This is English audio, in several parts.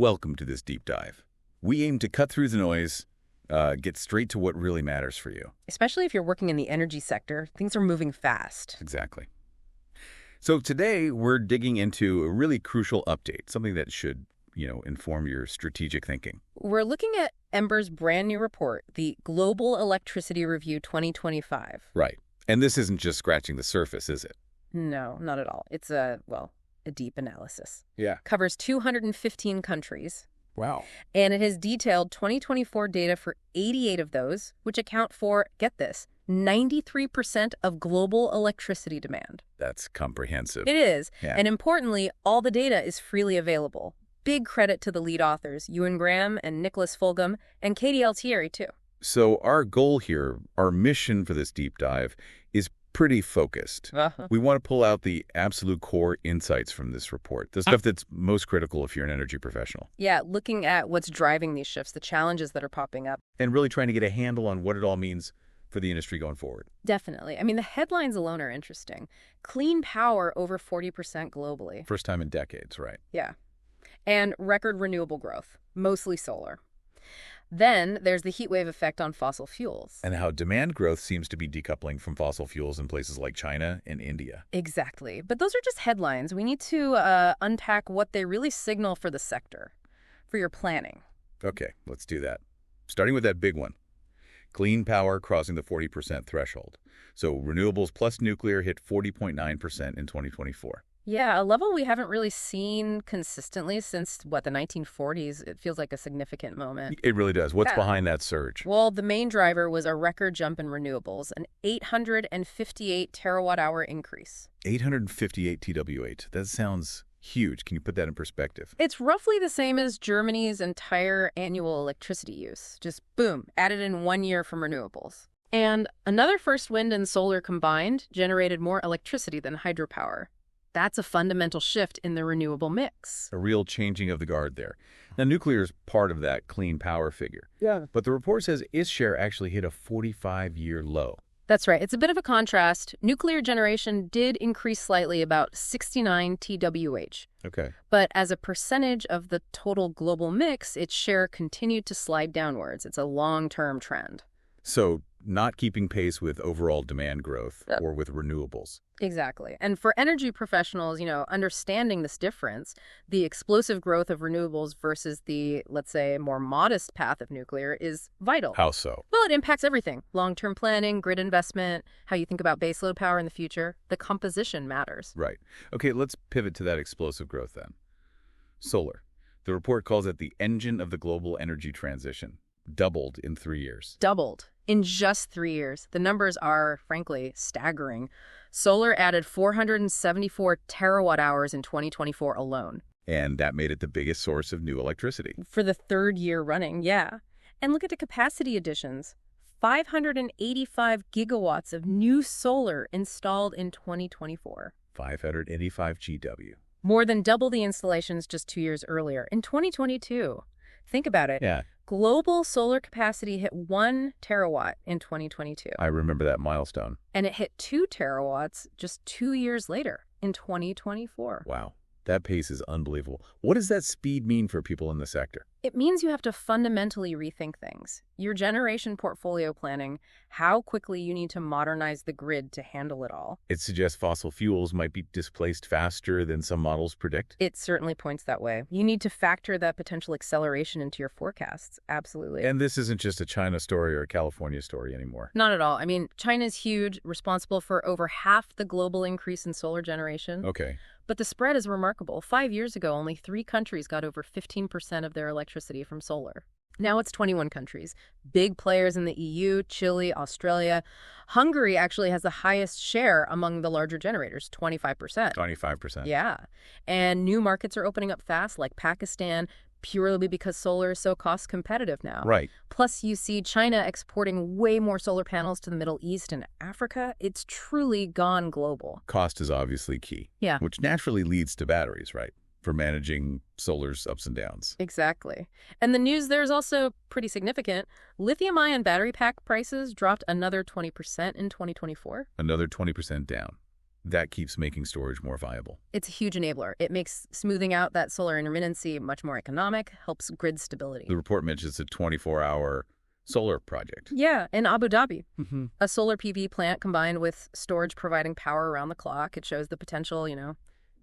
Welcome to this deep dive. We aim to cut through the noise, get straight to what really matters for you. Especially if you're working in the energy sector, things are moving fast. Exactly. So today we're digging into a really crucial update, something that should, inform your strategic thinking. We're looking at Ember's brand new report, the Global Electricity Review 2025. Right. And this isn't just scratching the surface, is it? No, not at all. It's a deep analysis. Yeah. Covers 215 countries. Wow. And it has detailed 2024 data for 88 of those, which account for, get this, 93% of global electricity demand. That's comprehensive. It is. Yeah. And importantly, all the data is freely available. Big credit to the lead authors, Ewan Graham and Nicholas Fulgham, and Katie Altieri, too. So our goal here, our mission for this deep dive, is pretty focused. We want to pull out the absolute core insights from this report, the stuff that's most critical if you're an energy professional. Yeah, looking at what's driving these shifts, the challenges that are popping up. And really trying to get a handle on what it all means for the industry going forward. Definitely. I mean, the headlines alone are interesting. Clean power over 40% globally. First time in decades, right? Yeah. And record renewable growth, mostly solar. Then there's the heat wave effect on fossil fuels. And how demand growth seems to be decoupling from fossil fuels in places like China and India. Exactly. But those are just headlines. We need to unpack what they really signal for the sector, for your planning. Okay, let's do that. Starting with that big one. Clean power crossing the 40% threshold. So renewables plus nuclear hit 40.9% in 2024. Yeah, a level we haven't really seen consistently since, the 1940s. It feels like a significant moment. It really does. What's behind that surge? Well, the main driver was a record jump in renewables, an 858 terawatt-hour increase. 858 TW8. That sounds huge. Can you put that in perspective? It's roughly the same as Germany's entire annual electricity use. Just boom, added in 1 year from renewables. And another first wind and solar combined generated more electricity than hydropower. That's a fundamental shift in the renewable mix. A real changing of the guard there. Now, nuclear is part of that clean power figure. Yeah. But the report says its share actually hit a 45-year low. That's right. It's a bit of a contrast. Nuclear generation did increase slightly, about 69 TWH. Okay. But as a percentage of the total global mix, its share continued to slide downwards. It's a long-term trend. So not keeping pace with overall demand growth or with renewables. Exactly. And for energy professionals, understanding this difference, the explosive growth of renewables versus the, let's say, more modest path of nuclear is vital. How so? Well, it impacts everything. Long-term planning, grid investment, how you think about baseload power in the future. The composition matters. Right. Okay, let's pivot to that explosive growth then. Solar. The report calls it the engine of the global energy transition. Doubled in 3 years. Doubled in just 3 years. The numbers are, frankly, staggering. Solar added 474 terawatt hours in 2024 alone. And that made it the biggest source of new electricity. For the third year running, yeah. And look at the capacity additions. 585 gigawatts of new solar installed in 2024. 585 GW. More than double the installations just 2 years earlier, in 2022. Think about it. Yeah. Global solar capacity hit 1 terawatt in 2022. I remember that milestone. And it hit 2 terawatts just 2 years later in 2024. Wow. That pace is unbelievable. What does that speed mean for people in the sector? It means you have to fundamentally rethink things. Your generation portfolio planning, how quickly you need to modernize the grid to handle it all. It suggests fossil fuels might be displaced faster than some models predict. It certainly points that way. You need to factor that potential acceleration into your forecasts. Absolutely. And this isn't just a China story or a California story anymore. Not at all. I mean, China's huge, responsible for over half the global increase in solar generation. Okay. But the spread is remarkable. 5 years ago, only 3 countries got over 15% of their electricity from solar. Now it's 21 countries. Big players in the EU, Chile, Australia. Hungary actually has the highest share among the larger generators, 25%. 25%. Yeah. And new markets are opening up fast, like Pakistan, purely because solar is so cost competitive now. Right. Plus, you see China exporting way more solar panels to the Middle East and Africa. It's truly gone global. Cost is obviously key. Yeah. Which naturally leads to batteries, right? For managing solar's ups and downs. Exactly. And the news there is also pretty significant. Lithium-ion battery pack prices dropped another 20% in 2024. Another 20% down. that keeps making storage more viable. It's a huge enabler. It makes smoothing out that solar intermittency much more economic, helps grid stability. The report mentions a 24-hour solar project. Yeah, in Abu Dhabi. A solar PV plant combined with storage providing power around the clock. It shows the potential,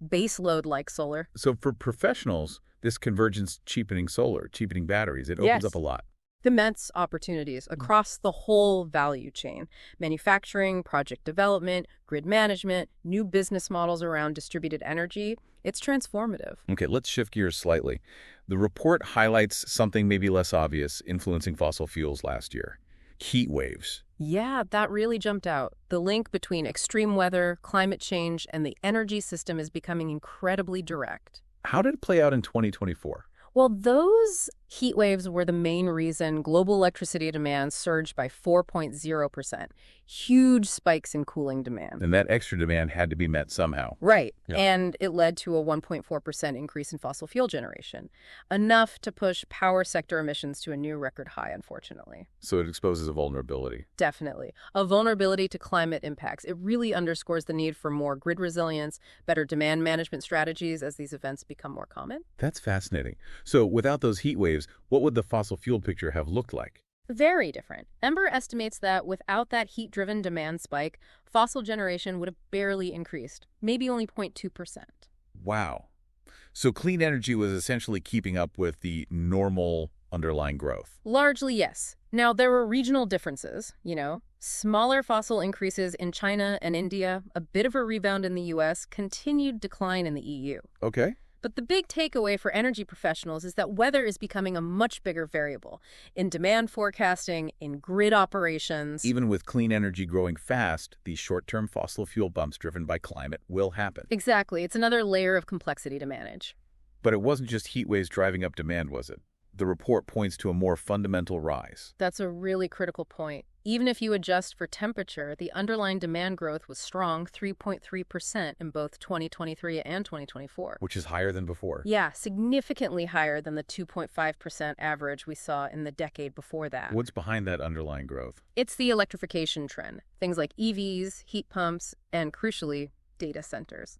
base load like solar. So for professionals, this convergence cheapening solar, cheapening batteries, it opens up a lot. Immense opportunities across the whole value chain. Manufacturing, project development, grid management, new business models around distributed energy. It's transformative. Okay, let's shift gears slightly. The report highlights something maybe less obvious influencing fossil fuels last year. Heat waves. Yeah, that really jumped out. The link between extreme weather, climate change, and the energy system is becoming incredibly direct. How did it play out in 2024? Well, those heat waves were the main reason global electricity demand surged by 4.0%. Huge spikes in cooling demand. And that extra demand had to be met somehow. Right. Yeah. And it led to a 1.4% increase in fossil fuel generation, enough to push power sector emissions to a new record high, unfortunately. So it exposes a vulnerability. Definitely. A vulnerability to climate impacts. It really underscores the need for more grid resilience, better demand management strategies as these events become more common. That's fascinating. So without those heat waves, what would the fossil fuel picture have looked like? Very different. Ember estimates that without that heat-driven demand spike, fossil generation would have barely increased, maybe only 0.2%. Wow. So clean energy was essentially keeping up with the normal underlying growth. Largely, yes. Now, there were regional differences, Smaller fossil increases in China and India, a bit of a rebound in the U.S., continued decline in the EU. Okay. But the big takeaway for energy professionals is that weather is becoming a much bigger variable in demand forecasting, in grid operations. Even with clean energy growing fast, these short-term fossil fuel bumps driven by climate will happen. Exactly. It's another layer of complexity to manage. But it wasn't just heat waves driving up demand, was it? The report points to a more fundamental rise. That's a really critical point. Even if you adjust for temperature, the underlying demand growth was strong, 3.3% in both 2023 and 2024. Which is higher than before. Yeah, significantly higher than the 2.5% average we saw in the decade before that. What's behind that underlying growth? It's the electrification trend. Things like EVs, heat pumps, and crucially, data centers.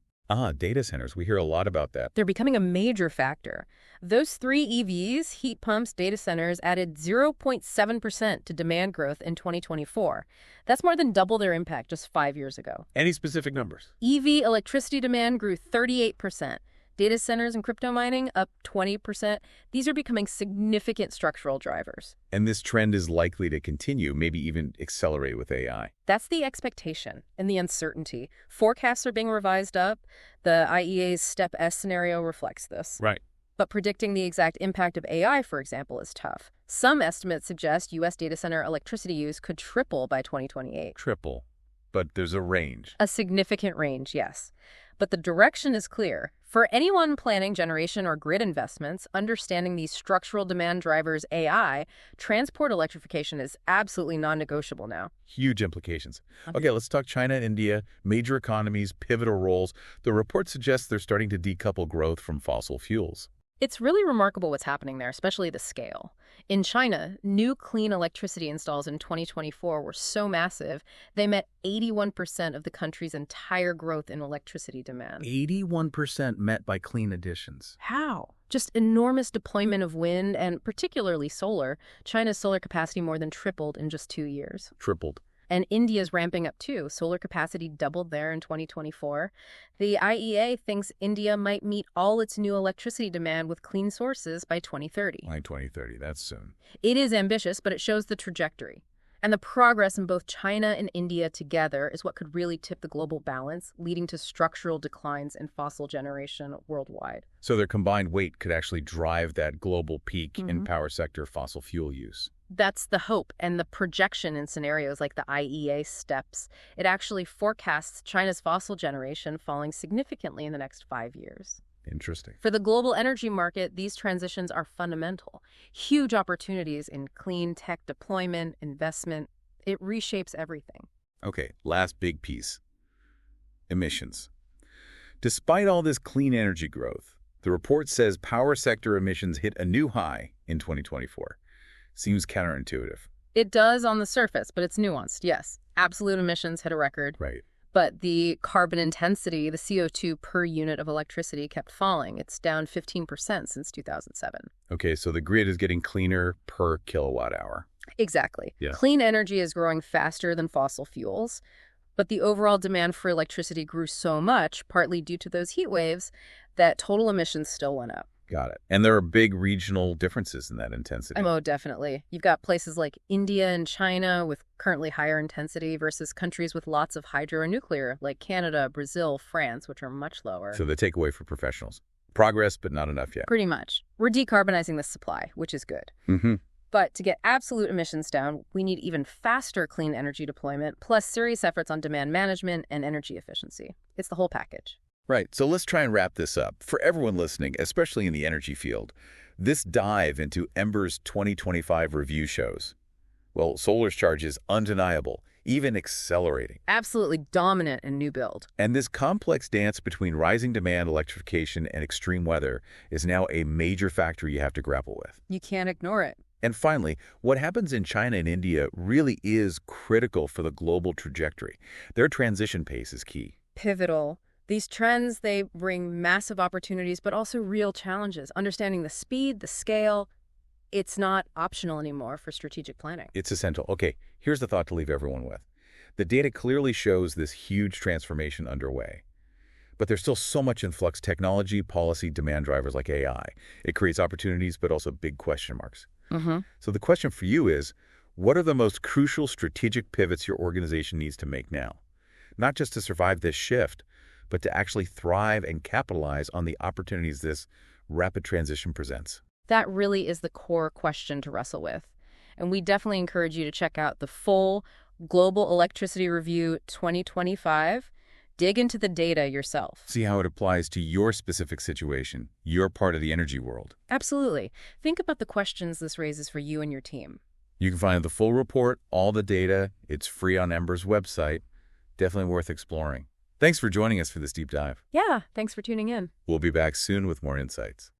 Data centers. We hear a lot about that. They're becoming a major factor. Those three EVs, heat pumps, data centers, added 0.7% to demand growth in 2024. That's more than double their impact just 5 years ago. Any specific numbers? EV electricity demand grew 38%. Data centers and crypto mining up 20%. These are becoming significant structural drivers. And this trend is likely to continue, maybe even accelerate with AI. That's the expectation and the uncertainty. Forecasts are being revised up. The IEA's Step S scenario reflects this. Right. But predicting the exact impact of AI, for example, is tough. Some estimates suggest U.S. data center electricity use could triple by 2028. Triple. But there's a range. A significant range, yes. But the direction is clear. For anyone planning generation or grid investments, understanding these structural demand drivers, AI, transport electrification is absolutely non-negotiable now. Huge implications. Okay, let's talk China and India, major economies, pivotal roles. The report suggests they're starting to decouple growth from fossil fuels. It's really remarkable what's happening there, especially the scale. In China, new clean electricity installs in 2024 were so massive, they met 81% of the country's entire growth in electricity demand. 81% met by clean additions. How? Just enormous deployment of wind and particularly solar. China's solar capacity more than tripled in just 2 years. Tripled. And India's ramping up too. Solar capacity doubled there in 2024. The IEA thinks India might meet all its new electricity demand with clean sources by 2030. By 2030, that's soon. It is ambitious, but it shows the trajectory. And the progress in both China and India together is what could really tip the global balance, leading to structural declines in fossil generation worldwide. So their combined weight could actually drive that global peak in power sector fossil fuel use. That's the hope and the projection in scenarios like the IEA steps. It actually forecasts China's fossil generation falling significantly in the next 5 years. Interesting. For the global energy market, these transitions are fundamental. Huge opportunities in clean tech deployment, investment. It reshapes everything. Okay, last big piece. Emissions. Despite all this clean energy growth, the report says power sector emissions hit a new high in 2024. Seems counterintuitive. It does on the surface, but it's nuanced, yes. Absolute emissions hit a record. Right. But the carbon intensity, the CO2 per unit of electricity, kept falling. It's down 15% since 2007. Okay, so the grid is getting cleaner per kilowatt hour. Exactly. Yeah. Clean energy is growing faster than fossil fuels, but the overall demand for electricity grew so much, partly due to those heat waves, that total emissions still went up. Got it. And there are big regional differences in that intensity. Oh, definitely. You've got places like India and China with currently higher intensity versus countries with lots of hydro and nuclear, like Canada, Brazil, France, which are much lower. So the takeaway for professionals: progress, but not enough yet. Pretty much. We're decarbonizing the supply, which is good. But to get absolute emissions down, we need even faster clean energy deployment, plus serious efforts on demand management and energy efficiency. It's the whole package. Right. So let's try and wrap this up. For everyone listening, especially in the energy field, this dive into Ember's 2025 review shows, well, solar's charge is undeniable, even accelerating. Absolutely dominant in new build. And this complex dance between rising demand, electrification, and extreme weather is now a major factor you have to grapple with. You can't ignore it. And finally, what happens in China and India really is critical for the global trajectory. Their transition pace is key. Pivotal. These trends, they bring massive opportunities, but also real challenges. Understanding the speed, the scale, it's not optional anymore for strategic planning. It's essential. Okay, here's the thought to leave everyone with. The data clearly shows this huge transformation underway. But there's still so much in flux: technology, policy, demand drivers like AI. It creates opportunities, but also big question marks. So the question for you is, what are the most crucial strategic pivots your organization needs to make now? Not just to survive this shift, but to actually thrive and capitalize on the opportunities this rapid transition presents. That really is the core question to wrestle with. And we definitely encourage you to check out the full Global Electricity Review 2025. Dig into the data yourself. See how it applies to your specific situation, your part of the energy world. Absolutely. Think about the questions this raises for you and your team. You can find the full report, all the data. It's free on Ember's website. Definitely worth exploring. Thanks for joining us for this deep dive. Yeah, thanks for tuning in. We'll be back soon with more insights.